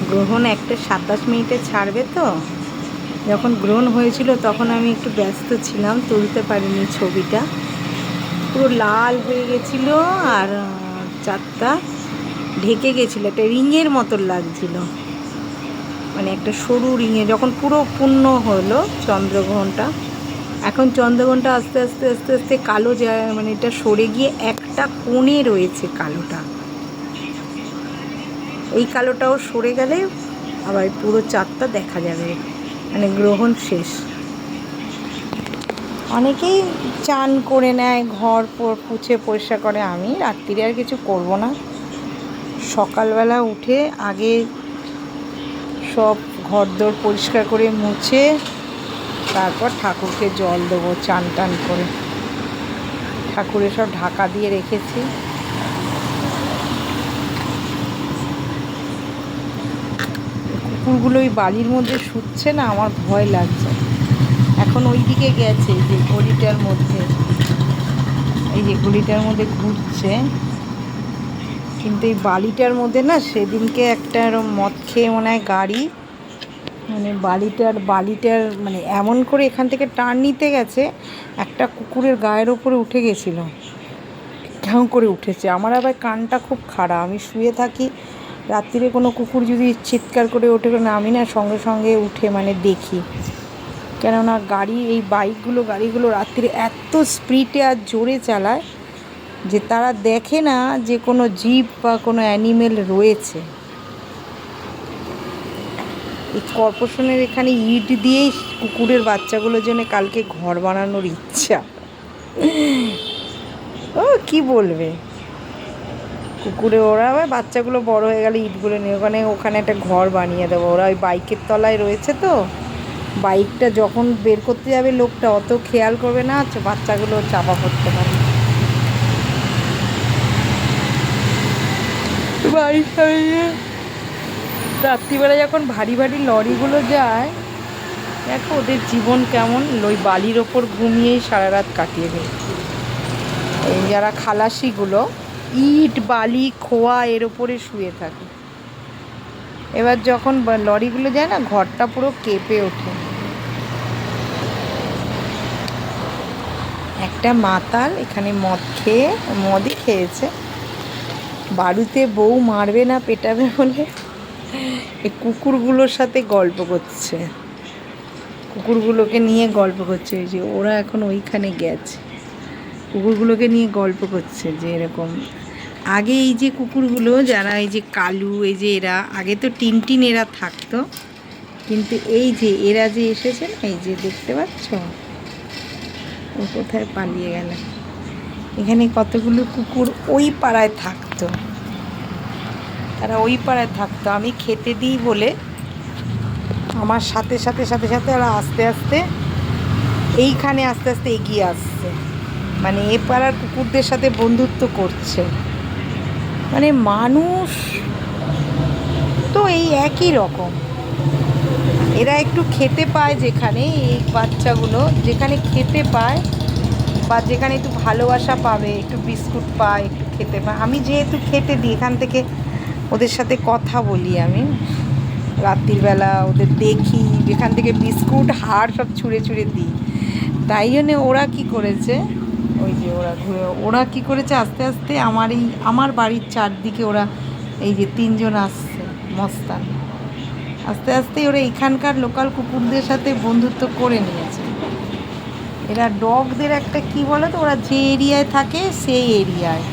গ্রহণ একটা 27 মিনিটে ছাড়বে তো। যখন গ্রহণ হয়েছিল তখন আমি একটু ব্যস্ত ছিলাম, তুলতে পারিনি ছবিটা। পুরো লাল হয়ে গেছিল আর চাঁদটা ঢেকে গেছিলো, একটা রিংয়ের মতো লাগছিল, মানে একটা সরু রিংয়ে। যখন পুরো পূর্ণ হলো চন্দ্রগ্রহণটা, এখন চন্দ্রগ্রহণটা আস্তে আস্তে আস্তে আস্তে কালো যায়, মানে এটা সরে গিয়ে একটা কোণে রয়েছে কালোটা। এই কালোটাও সরে গেলে আবার পুরো চাঁদটা দেখা যাবে, মানে গ্রহণ শেষ। অনেকেই চান করে নেয়, ঘর পুছে পরিষ্কার করে। আমি রাত্রিরে আর কিছু করব না, সকালবেলা উঠে আগে সব ঘরদোর পরিষ্কার করে মুছে তারপর ঠাকুরকে জল দেবো চান টান করে। ঠাকুরের সব ঢাকা দিয়ে রেখেছি। কুকুরগুলো ওই বাড়ির মধ্যে শুচ্ছে না, আমার ভয় লাগছে। এখন ওই দিকে গেছে, যে গলিটার মধ্যে, এই যে গলিটার মধ্যে ঘুরছে। কিন্তু এই বালিটার মধ্যে না, সেদিনকে একটা মদ খেয়ে মনে হয় গাড়ি, মানে বালিটার মানে এমন করে এখান থেকে টার্ন নিতে গেছে, একটা কুকুরের গায়ের ওপরে উঠে গেছিলো, কেমন করে উঠেছে। আমার আবার কানটা খুব খারাপ, আমি শুয়ে থাকি, রাত্রিরে কোনো কুকুর যদি চিৎকার করে ওঠে না, আমি না সঙ্গে সঙ্গে উঠে মানে দেখি। কেননা এই গাড়িগুলো রাত্রিরে এত স্পিডে আর জোরে চালায় যে তারা দেখে না যে কোনো জীব বা কোনো অ্যানিমেল রয়েছে। এই কর্পোরেশনের এখানে ইট দিয়েই কুকুরের বাচ্চাগুলোর জন্য কালকে ঘর বানানোর ইচ্ছা। ও কি বলবে, কুকুরে ওরা আবার বাচ্চাগুলো বড় হয়ে গেলে ইটগুলো নিয়ে ওখানে একটা ঘর বানিয়ে দেবো। ওরা ওই বাইকের তলায় রয়েছে তো, বাইকটা যখন বের করতে যাবে লোকটা অত খেয়াল করবে না, বাচ্চাগুলো চাপা পড়তে পারে। বাড়ির সামনে রাত্রিবেলা যখন ভারী ভারী লরিগুলো যায়, দেখো ওদের জীবন কেমন, ওই বালির ওপর ঘুমিয়েই সারা রাত কাটিয়ে দেয়। এই যারা খালাসিগুলো ইট বালি খোয়া এর ওপরে শুয়ে থাকে। এবার যখন লরিগুলো যায় না, ঘরটা পুরো কেঁপে ওঠে। একটা মাতাল এখানে মদই খেয়েছে, বাড়িতে বউ মারবে না পেটাবে বলে এই কুকুরগুলোর সাথে গল্প করছে, কুকুরগুলোকে নিয়ে গল্প করছে। ওই যে ওরা এখন ওইখানে গেছে, কুকুরগুলোকে নিয়ে গল্প করছে যে এরকম। আগে এই যে কুকুরগুলো যারা, এই যে কালু, এই যে এরা আগে তো টিনটিন এরা থাকতো, কিন্তু এই যে এরা যে এসেছে না, এই যে দেখতে পাচ্ছ, ও কোথায় পালিয়ে গেল। এখানে কতগুলো কুকুর ওই পাড়ায় থাকতো, তারা ওই পাড়ায় থাকতো। আমি খেতে দিই বলে আমার সাথে সাথে সাথে সাথে ওরা আস্তে আস্তে এইখানে আস্তে আস্তে এগিয়ে আসছে, মানে এ পাড়ার কুকুরদের সাথে বন্ধুত্ব করছে। মানে মানুষ তো এই একই রকম, এরা একটু খেতে পায় যেখানে, এই বাচ্চাগুলো যেখানে খেতে পায় বা যেখানে একটু ভালোবাসা পাবে, একটু বিস্কুট পায়, একটু খেতে পায়। আমি যেহেতু খেতে দিই, এখান থেকে ওদের সাথে কথা বলি, আমি রাত্রিবেলা ওদের দেখি, যেখান থেকে বিস্কুট হাড় সব ছুঁড়ে ছুঁড়ে দিই। তাই জন্যে ওরা কী করেছে, ওই যে ওরা কী করেছে, আস্তে আস্তে আমার বাড়ির চারদিকে ওরা এই যে 3জন আসছে মস্তান, আস্তে আস্তে ওরা এখানকার লোকাল কুকুরদের সাথে বন্ধুত্ব করে নিয়েছে। এরা ডগদের একটা কি বলে তো, ওরা যে এরিয়ায় থাকে সেই এরিয়ায়,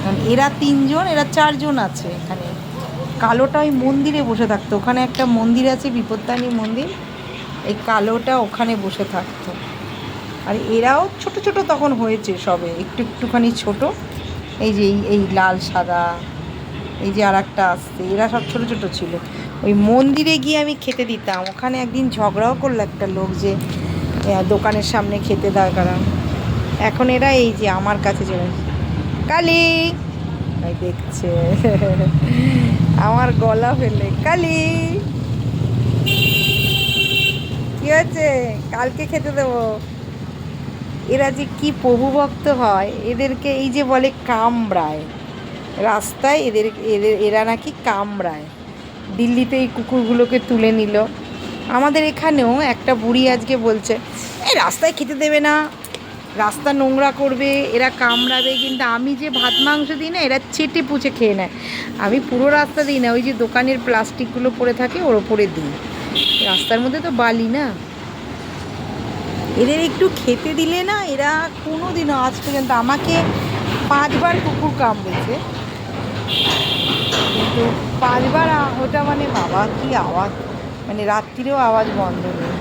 কারণ এরা 3জন, এরা 4জন আছে এখানে। কালোটা ওই মন্দিরে বসে থাকতো, ওখানে একটা মন্দির আছে বিপত্তারিণী মন্দির, এই কালোটা ওখানে বসে থাকতো। আর এরাও ছোট ছোট তখন হয়েছে সবে, একটুখানি ছোট। এই যে এই লাল সাদা, এই যে আর একটা আসছে, এরা সব ছোট ছোট ছিল। ওই মন্দিরে গিয়ে আমি খেতে দিতাম। ওখানে একদিন ঝগড়াও করলো একটা লোক যে দোকানের সামনে খেতে দাঁড়ালাম। এখন এরা এই যে আমার কাছে চলে কালি দেখছে আমার গলা ফেলে, কালি কি হয়েছে, কালকে খেতে দেবো। এরা যে কি প্রভুভক্ত হয়, এদেরকে এই যে বলে কামড়ায়, রাস্তায় এরা নাকি কামড়ায়। দিল্লিতে এই কুকুরগুলোকে তুলে নিল। আমাদের এখানেও একটা বুড়ি আজকে বলছে এই রাস্তায় খেতে দেবে না, রাস্তা নোংরা করবে, এরা কামড়াবে। কিন্তু আমি যে ভাত মাংস দিই না, এরা চেটে পুচে খেয়ে নেয়। আমি পুরো রাস্তা দিই না, ওই যে দোকানের প্লাস্টিকগুলো পড়ে থাকে ওর ওপরে দিই। রাস্তার মধ্যে তো বালি না। এদের একটু খেতে দিলে না, এরা কোনো দিনও আজ পর্যন্ত আমাকে 5বার কুকুর কামড়েছে, কিন্তু 5বার ওটা মানে বাবা কি আওয়াজ, মানে রাত্রিরেও আওয়াজ বন্ধ নেই।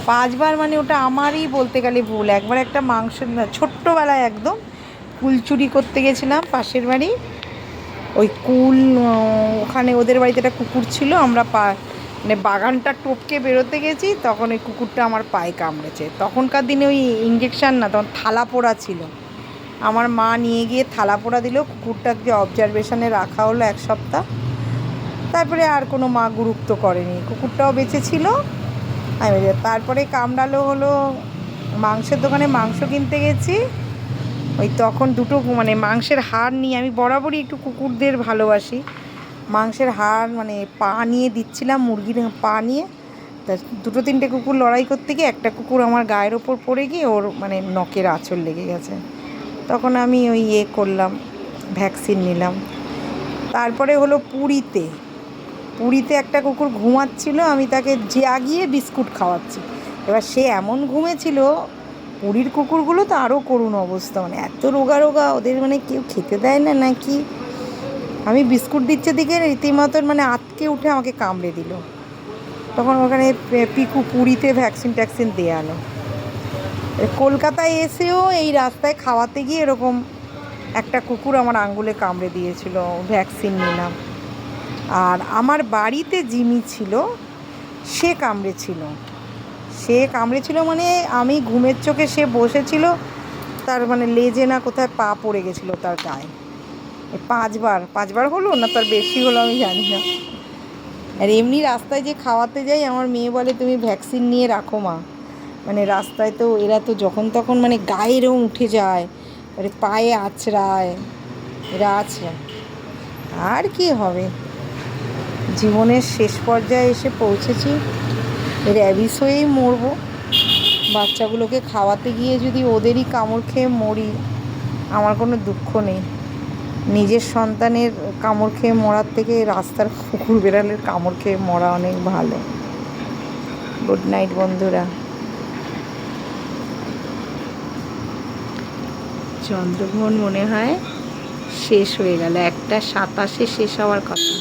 5বার মানে ওটা আমারই বলতে গেলে ভুল। একবার একটা মাংস, ছোট্টবেলায় একদম কুল চুরি করতে গেছিলাম পাশের বাড়ি, ওই কুল ওখানে ওদের বাড়িতে একটা কুকুর ছিল, আমরা মানে বাগানটা টপকে বেরোতে গেছি, তখন ওই কুকুরটা আমার পায়ে কামড়েছে। তখনকার দিনে ওই ইঞ্জেকশান না, তখন থালা পোড়া ছিল। আমার মা নিয়ে গিয়ে থালা পোড়া দিল, কুকুরটাকে অবজারভেশনে রাখা হলো 1 সপ্তাহ। তারপরে আর কোনো মা গুরুত্ব করেনি, কুকুরটাও বেঁচে ছিল। আমি তারপরে কামড়ালো হলো, মাংসের দোকানে মাংস কিনতে গেছি, ওই তখন দুটো মানে মাংসের হাড় নিয়ে, আমি বরাবরই একটু কুকুরদের ভালোবাসি, মাংসের হাড় মানে পা নিয়ে দিচ্ছিলাম, মুরগির পা নিয়ে। তা 2-3টে কুকুর লড়াই করতে গিয়ে একটা কুকুর আমার গায়ের ওপর পড়ে গিয়ে ওর মানে নখের আঁচড় লেগে গেছে। তখন আমি ওই করলাম, ভ্যাকসিন নিলাম। তারপরে হলো পুরীতে একটা কুকুর ঘুমাচ্ছিল, আমি তাকে জাগিয়ে বিস্কুট খাওয়াচ্ছি। এবার সে এমন ঘুমেছিল, পুরীর কুকুরগুলো তো আরও করুণ অবস্থা, মানে এত রোগা রোগা, ওদের মানে কেউ খেতে দেয় না নাকি। আমি বিস্কুট দিচ্ছে দিকে রীতিমতন মানে আটকে উঠে আমাকে কামড়ে দিল। তখন ওখানে পুরীতে ভ্যাকসিন ট্যাকসিন দেওয়ালো। কলকাতায় এসেও এই রাস্তায় খাওয়াতে গিয়ে এরকম একটা কুকুর আমার আঙ্গুলে কামড়ে দিয়েছিল, ভ্যাকসিন নিলাম। আর আমার বাড়িতে জিমি ছিল, সে কামড়েছিল মানে আমি ঘুমের চোখে, সে বসেছিল, তার মানে লেজে না কোথায় পা পড়ে গেছিলো তার গায়ে। 5বার হলো না, তার বেশি হলো আমি জানি না। আর এমনি রাস্তায় যে খাওয়াতে যাই, আমার মেয়ে বলে তুমি ভ্যাকসিন নিয়ে রাখো মা, মানে রাস্তায় তো এরা তো যখন তখন মানে গায়ে রং উঠে যায়, পায়ে আছড়ায়, এরা আছড়ায়। আর কি হবে, জীবনের শেষ পর্যায়ে এসে পৌঁছেছি, র্যাবিস হয়েই মরবো। বাচ্চাগুলোকে খাওয়াতে গিয়ে যদি ওদেরই কামড় খেয়ে মরি, আমার কোনো দুঃখ নেই। নিজের সন্তানের কামড় খেয়ে মরার থেকে রাস্তার কুকুর বেড়ালের কামড় খেয়ে মরা অনেক ভালো। গুড নাইট বন্ধুরা। চন্দ্রগ্রহণ মনে হয় শেষ হয়ে গেল, 1:27 শেষ হওয়ার কথা।